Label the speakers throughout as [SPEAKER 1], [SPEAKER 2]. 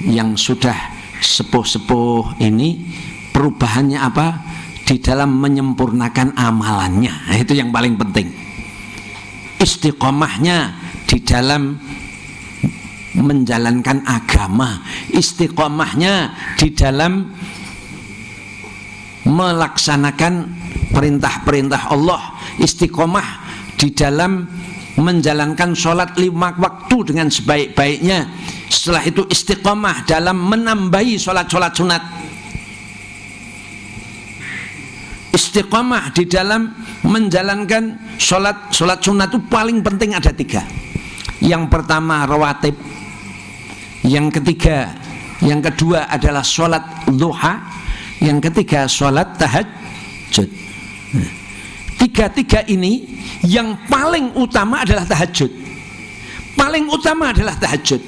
[SPEAKER 1] yang sudah sepuh-sepuh ini perubahannya apa? Di dalam menyempurnakan amalannya. Nah, itu yang paling penting. Istiqomahnya di dalam menjalankan agama, istiqomahnya di dalam melaksanakan perintah-perintah Allah, istiqomah di dalam menjalankan sholat 5 waktu dengan sebaik-baiknya. Setelah itu istiqomah dalam menambahi sholat-sholat sunat, istiqomah di dalam menjalankan sholat sunat itu paling penting ada 3. Yang pertama rawatib, yang kedua adalah sholat duha, yang ketiga sholat tahajud. Tiga ini yang paling utama adalah tahajud. Paling utama adalah tahajud.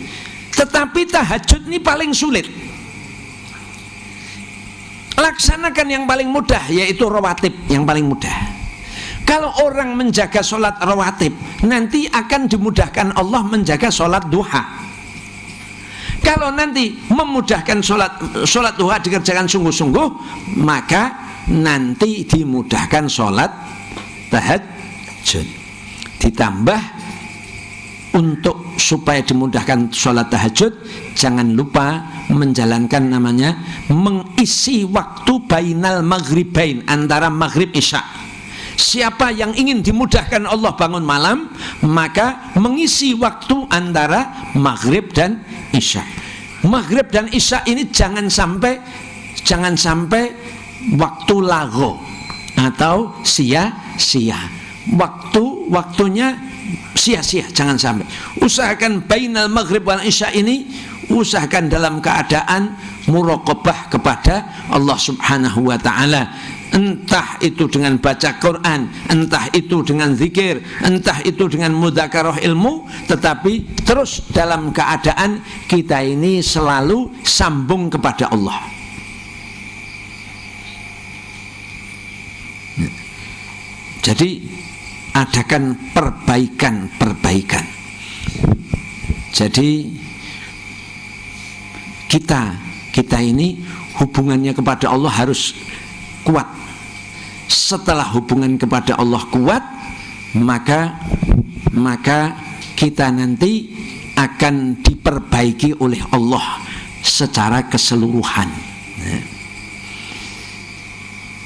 [SPEAKER 1] Tetapi tahajud ini paling sulit. Laksanakan yang paling mudah, yaitu rawatib yang paling mudah. Kalau orang menjaga sholat rawatib, nanti akan dimudahkan Allah menjaga sholat duha. Kalau nanti memudahkan sholat duha dikerjakan sungguh-sungguh, maka nanti dimudahkan sholat tahajud. Ditambah untuk supaya dimudahkan sholat tahajud, jangan lupa menjalankan namanya mengisi waktu bainal maghribain, antara maghrib isya. Siapa yang ingin dimudahkan Allah bangun malam, maka mengisi waktu antara maghrib dan isya. Maghrib dan isya ini jangan sampai waktu lago atau sia-sia. Waktunya sia-sia, jangan sampai. Usahakan bainal maghrib wal isya ini, usahakan dalam keadaan muraqabah kepada Allah Subhanahu wa ta'ala. Entah itu dengan baca Quran, entah itu dengan zikir, entah itu dengan mudzakarah ilmu, tetapi terus dalam keadaan kita ini selalu sambung kepada Allah. Jadi adakan perbaikan. Jadi kita ini hubungannya kepada Allah harus kuat. Setelah hubungan kepada Allah kuat, maka kita nanti akan diperbaiki oleh Allah secara keseluruhan.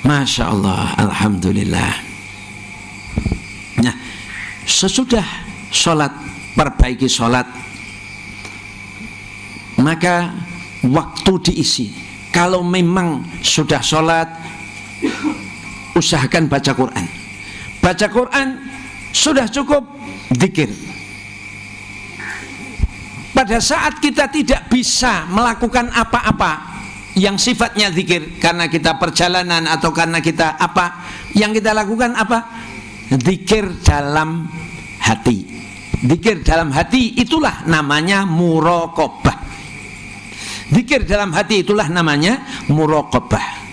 [SPEAKER 1] Masya Allah, alhamdulillah. Nah, sesudah sholat, perbaiki sholat, maka waktu diisi. Kalau memang sudah sholat, usahakan baca Quran. Baca Quran sudah cukup, zikir. Pada saat kita tidak bisa melakukan apa-apa yang sifatnya zikir, karena kita perjalanan atau karena kita apa, yang kita lakukan apa? Zikir dalam hati. Zikir dalam hati itulah namanya muraqabah. Zikir dalam hati itulah namanya muraqabah.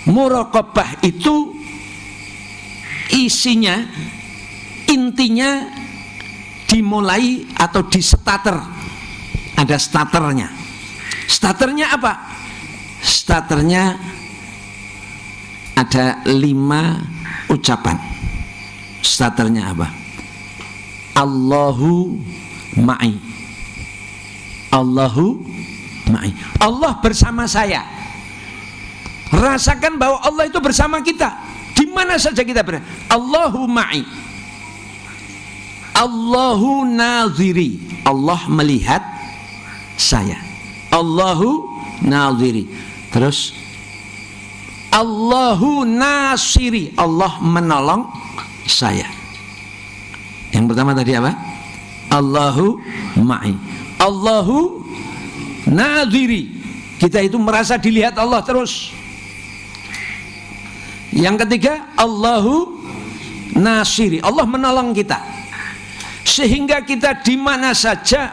[SPEAKER 1] Muraqabah itu isinya, intinya dimulai atau di starter. Ada starternya. Starternya apa? Starternya ada 5 ucapan. Starternya apa? Allahu ma'i. Allahu ma'i. Allah bersama saya. Rasakan bahwa Allah itu bersama kita di mana saja kita berada. Allahu ma'i. Allahu naziri. Allah melihat saya. Allahu naziri. Terus Allahu nasiri. Allah menolong saya. Yang pertama tadi apa? Allahu ma'i. Allahu naziri. Kita itu merasa dilihat Allah terus. Yang ketiga, Allahu nasiri. Allah menolong kita. Sehingga kita di mana saja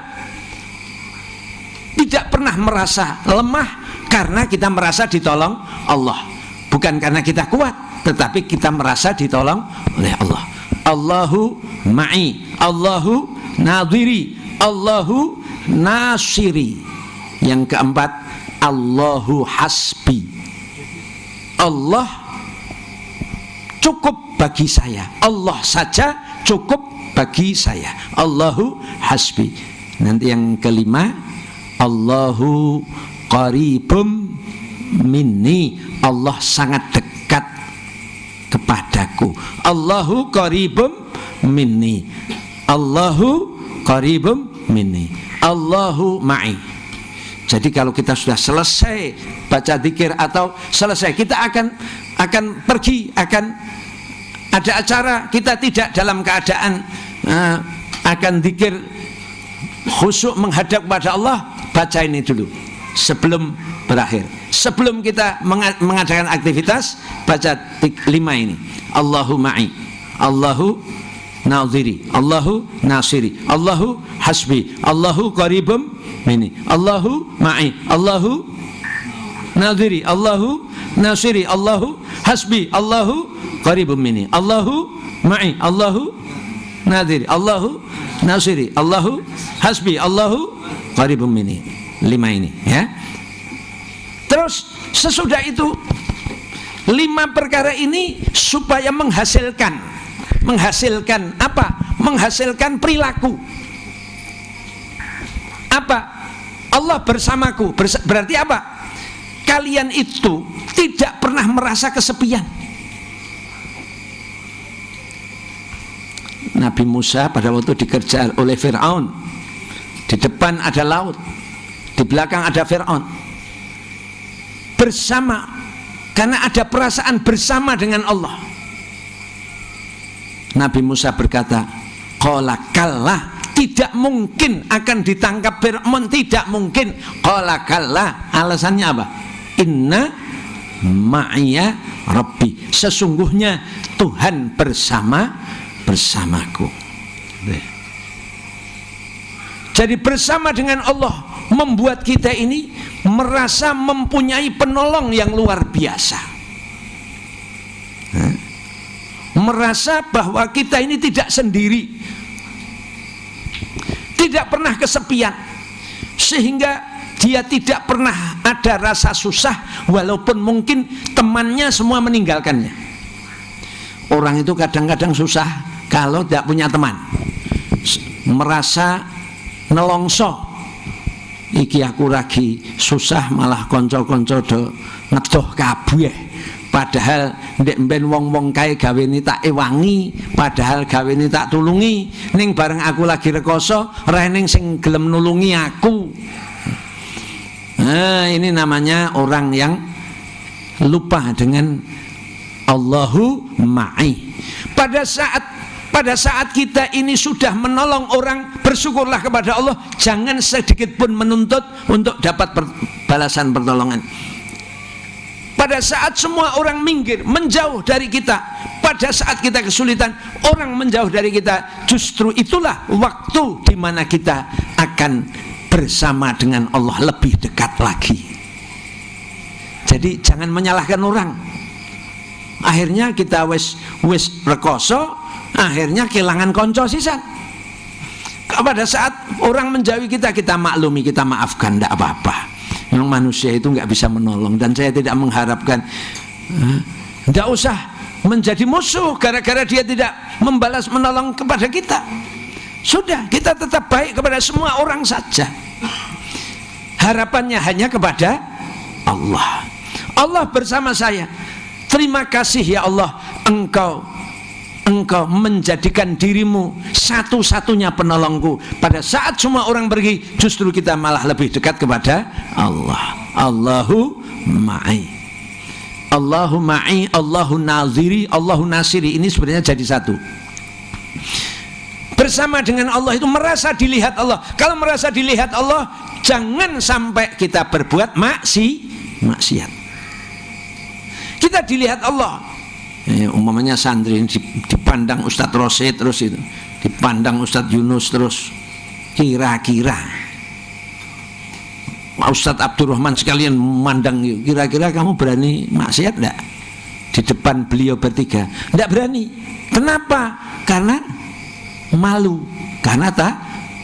[SPEAKER 1] tidak pernah merasa lemah, karena kita merasa ditolong Allah. Bukan karena kita kuat, tetapi kita merasa ditolong oleh Allah. Allahu ma'i, Allahu nadhiri, Allahu nasiri. Yang keempat, Allahu hasbi. Allah cukup bagi saya. Allah saja cukup bagi saya. Allahu hasbi. Nanti yang kelima, Allahu qaribum minni. Allah sangat dekat kepadaku. Allahu qaribum minni. Allahu qaribum minni. Allahu ma'i. Jadi kalau kita sudah selesai baca zikir atau selesai, kita akan pergi, akan ada acara, kita tidak dalam keadaan akan zikir khusyuk menghadap kepada Allah, baca ini dulu sebelum berakhir. Sebelum kita mengadakan aktivitas, baca 5 ini. Allahu ma'i, Allahu naziri, Allahu nasiri, Allahu hasbi, Allahu qaribum minni, Allahu ma'i, Allahu naziri, Allahu nasiri, Allahu hasbi, Allahu qaribum minni, Allahu ma'i, Allahu naziri, Allahu nasiri, Allahu hasbi, Allahu qaribum minni. 5 ini ya. Terus sesudah itu 5 perkara ini supaya menghasilkan apa? Menghasilkan perilaku. Apa? Allah bersamaku. Berarti apa? Kalian itu tidak pernah merasa kesepian. Nabi Musa pada waktu dikejar oleh Fir'aun, di depan ada laut, di belakang ada Fir'aun. Bersama, karena ada perasaan bersama dengan Allah. Nabi Musa berkata, qala kalla, tidak mungkin akan ditangkap Fir'aun, tidak mungkin. Qala kalla, alasannya apa? Inna ma'iya rabbi, sesungguhnya Tuhan bersamaku. Jadi bersama dengan Allah membuat kita ini merasa mempunyai penolong yang luar biasa. Merasa bahwa kita ini tidak sendiri, tidak pernah kesepian, sehingga dia tidak pernah ada rasa susah walaupun mungkin temannya semua meninggalkannya. Orang itu kadang-kadang susah kalau tidak punya teman, merasa nelongso. Iki aku lagi susah malah konco-konco do ngedoh kabeh. Padahal ndek mben wong-wong kae gawene tak ewangi, padahal gawene tak tulungi. Ning bareng aku lagi rekoso, ora ning sing gelem nulungi aku. Nah, ini namanya orang yang lupa dengan Allahu ma'i. Pada saat kita ini sudah menolong orang, bersyukurlah kepada Allah, jangan sedikit pun menuntut untuk dapat balasan pertolongan. Pada saat semua orang minggir, menjauh dari kita, pada saat kita kesulitan, orang menjauh dari kita, justru itulah waktu di mana kita akan bersama dengan Allah lebih dekat lagi. Jadi jangan menyalahkan orang. Akhirnya kita wis rekoso, akhirnya kehilangan konco sisan. Pada saat orang menjauhi kita, kita maklumi, kita maafkan, tidak apa-apa. Memang manusia itu nggak bisa menolong, dan saya tidak mengharapkan tidak usah menjadi musuh gara-gara dia tidak membalas menolong kepada kita. Sudah, kita tetap baik kepada semua orang saja. Harapannya hanya kepada Allah. Allah bersama saya. Terima kasih ya Allah, Engkau menjadikan dirimu satu-satunya penolongku. Pada saat semua orang pergi, justru kita malah lebih dekat kepada Allah. Allahu ma'i, Allahu ma'i, Allahu naziri, Allahu nasiri. Ini sebenarnya jadi satu. Bersama dengan Allah itu merasa dilihat Allah. Kalau merasa dilihat Allah, jangan sampai kita berbuat maksiat. Kita dilihat Allah. Umpamanya santri dipandang Ustadz Rosid terus itu, dipandang Ustadz Yunus terus, kira-kira Ustadz Abdurrahman sekalian memandang, kira-kira kamu berani maksiat enggak di depan beliau bertiga? Enggak berani. Kenapa? Karena malu. Karena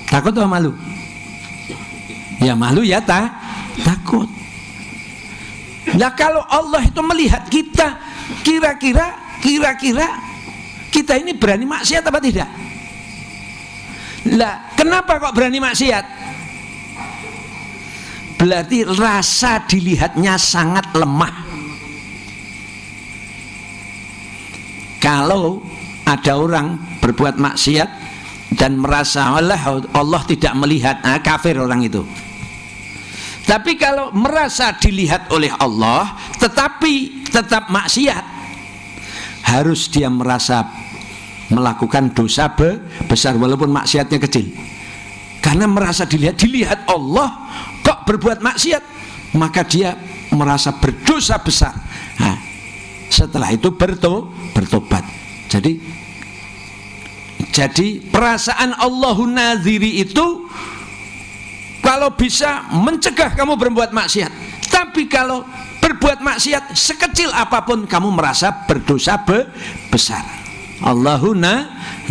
[SPEAKER 1] takut atau malu? Ya malu ya takut. Nah kalau Allah itu melihat kita, kira-kira kita ini berani maksiat apa tidak? Lah kenapa kok berani maksiat? Berarti rasa dilihatnya sangat lemah. Kalau ada orang berbuat maksiat dan merasa Allah tidak melihat, kafir orang itu. Tapi kalau merasa dilihat oleh Allah tetapi tetap maksiat, harus dia merasa melakukan dosa besar walaupun maksiatnya kecil. Karena merasa dilihat Allah kok berbuat maksiat, maka dia merasa berdosa besar. Nah, setelah itu bertobat. Jadi perasaan Allahun Naziri itu kalau bisa mencegah kamu berbuat maksiat. Tapi kalau berbuat maksiat sekecil apapun kamu merasa berdosa besar. Allahun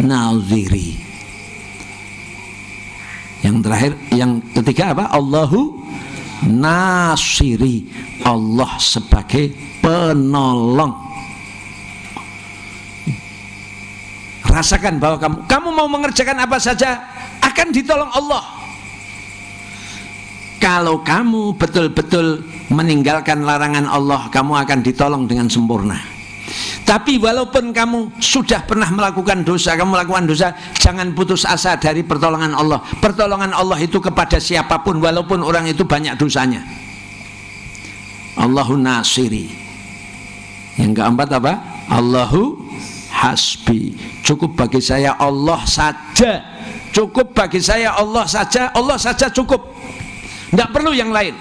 [SPEAKER 1] Naziri. Yang terakhir, yang ketiga apa? Allahu Nasiri. Allah sebagai penolong. Rasakan bahwa kamu mau mengerjakan apa saja akan ditolong Allah. Kalau kamu betul-betul meninggalkan larangan Allah, kamu akan ditolong dengan sempurna. Tapi walaupun kamu sudah pernah melakukan dosa, jangan putus asa dari pertolongan Allah. Pertolongan Allah itu kepada siapapun, walaupun orang itu banyak dosanya. Allahun Nasiri. Yang keempat apa? Allahu Hasbi. Cukup bagi saya Allah saja. Cukup bagi saya Allah saja. Allah saja cukup. Tidak perlu yang lain.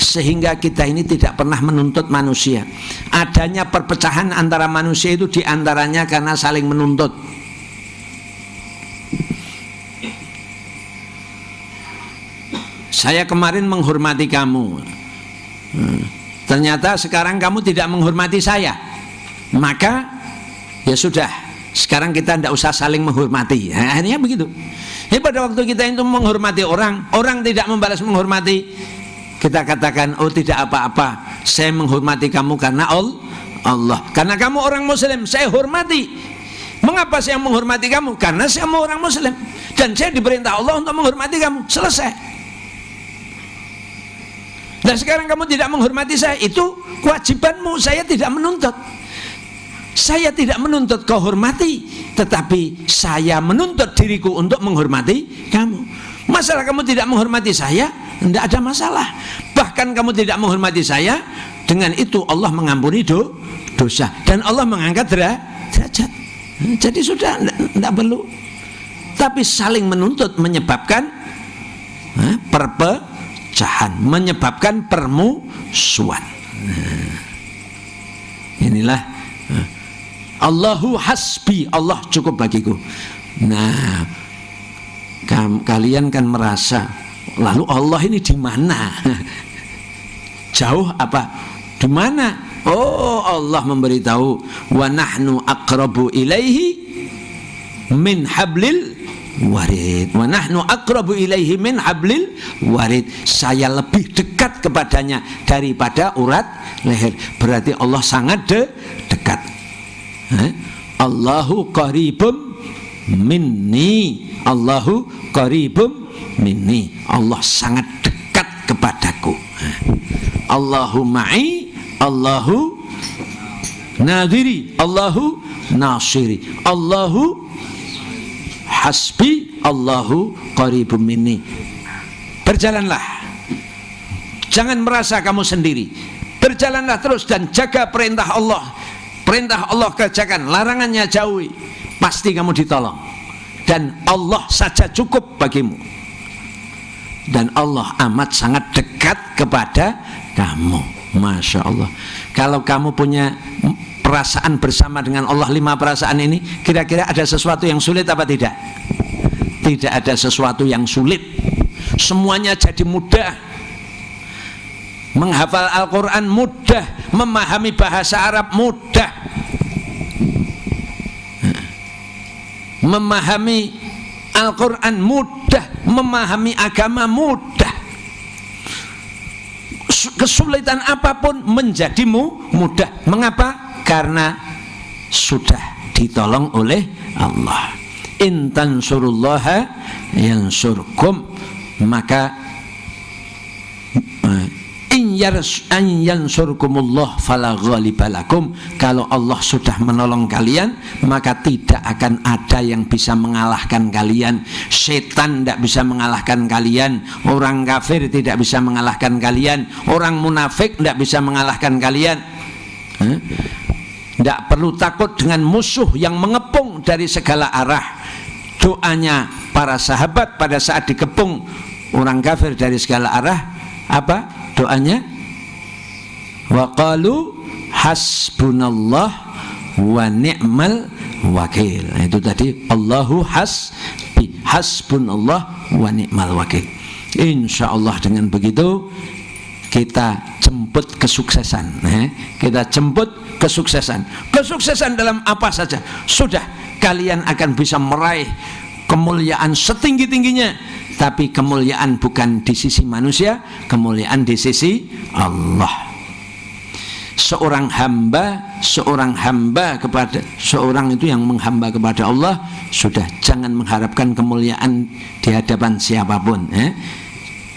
[SPEAKER 1] Sehingga kita ini tidak pernah menuntut manusia. Adanya perpecahan antara manusia itu diantaranya karena saling menuntut. Saya kemarin menghormati kamu, ternyata sekarang kamu tidak menghormati saya. Maka ya sudah, sekarang kita tidak usah saling menghormati. Akhirnya begitu. Pada waktu kita itu menghormati orang tidak membalas menghormati, kita katakan, oh tidak apa-apa, saya menghormati kamu karena Allah. Karena kamu orang Muslim, saya hormati. Mengapa saya menghormati kamu? Karena saya mau orang Muslim dan saya diperintah Allah untuk menghormati kamu. Selesai. Dan sekarang kamu tidak menghormati saya, itu kewajibanmu. Saya tidak menuntut. Saya tidak menuntut kau hormati, tetapi saya menuntut diriku untuk menghormati kamu. Masalah kamu tidak menghormati saya, tidak ada masalah. Bahkan kamu tidak menghormati saya, dengan itu Allah mengampuni dosa dan Allah mengangkat derajat. Jadi sudah tidak perlu. Tapi saling menuntut menyebabkan perpecahan, menyebabkan permusuhan. Inilah Allahu Hasbi, Allah cukup bagiku. Nah, kalian kan merasa, lalu Allah ini di mana? Jauh apa? Di mana? Oh, Allah memberitahu, wa nahnu aqrabu ilaihi min hablil warid. Wa nahnu aqrabu ilaihi min hablil warid. Saya lebih dekat kepadanya daripada urat leher. Berarti Allah sangat dekat. Allahu qaribum minni. Allahu qaribum minni. Allah sangat dekat kepadaku. Allahu ma'i, Allahu nadiri, Allahu nasiri, Allahu hasbi, Allahu qaribum minni. Berjalanlah, jangan merasa kamu sendiri. Berjalanlah terus dan jaga perintah Allah. Perintah Allah kerjakan, larangannya jauhi. Pasti kamu ditolong. Dan Allah saja cukup bagimu. Dan Allah amat sangat dekat kepada kamu. Masya Allah. Kalau kamu punya perasaan bersama dengan Allah, 5 perasaan ini, kira-kira ada sesuatu yang sulit apa tidak? Tidak ada sesuatu yang sulit. Semuanya jadi mudah. Menghafal Al-Quran mudah, memahami bahasa Arab mudah, memahami Al-Quran mudah. mudah, memahami agama mudah, kesulitan apapun menjadi mudah. Mengapa? Karena sudah ditolong oleh Allah. In tansurullaha yansurkum, maka in yansurkumullah fala ghalibalakum, kalau Allah sudah menolong kalian maka tidak akan ada yang bisa mengalahkan kalian. Setan tidak bisa mengalahkan kalian, orang kafir tidak bisa mengalahkan kalian, orang munafik tidak bisa mengalahkan kalian. Tidak perlu takut dengan musuh yang mengepung dari segala arah. Doanya para sahabat pada saat dikepung orang kafir dari segala arah, apa doanya? Wa qalu hasbunallah wa ni'mal wakil. Itu tadi, Allahu hasbunallah wa ni'mal wakil. Insyaallah dengan begitu kita jemput kesuksesan. Kita jemput kesuksesan. Kesuksesan dalam apa saja. Sudah, kalian akan bisa meraih kemuliaan setinggi-tingginya. Tapi kemuliaan bukan di sisi manusia, kemuliaan di sisi Allah. Seorang hamba kepada seorang itu yang menghamba kepada Allah, sudah, jangan mengharapkan kemuliaan di hadapan siapapun.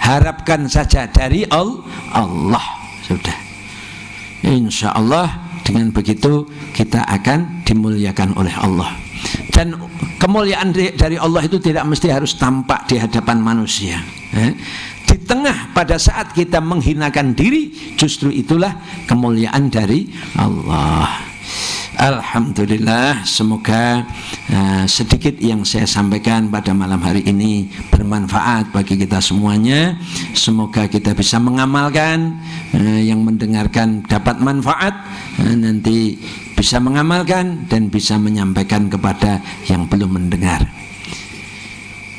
[SPEAKER 1] Harapkan saja dari Allah. Sudah, insya Allah dengan begitu kita akan dimuliakan oleh Allah. Dan kemuliaan dari Allah itu tidak mesti harus tampak di hadapan manusia. Di tengah pada saat kita menghinakan diri, justru itulah kemuliaan dari Allah. Alhamdulillah, semoga sedikit yang saya sampaikan pada malam hari ini bermanfaat bagi kita semuanya. Semoga kita bisa mengamalkan, yang mendengarkan dapat manfaat, nanti bisa mengamalkan dan bisa menyampaikan kepada yang belum mendengar.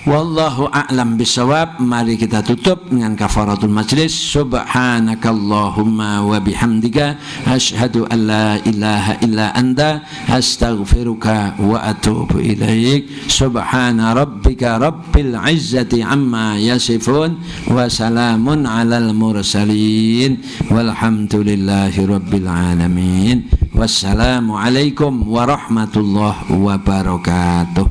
[SPEAKER 1] Wallahu a'lam bisawab. Mari kita tutup dengan kafaratul majlis. Subhanakallahumma wa bihamdika asyhadu an la ilaha illa anta astaghfiruka wa atubu ilaik. Subhana rabbika rabbil izzati amma yasifun wa salamun alal mursalin walhamdulillahi rabbil alamin. Wassalamu alaikum warahmatullahi wabarakatuh.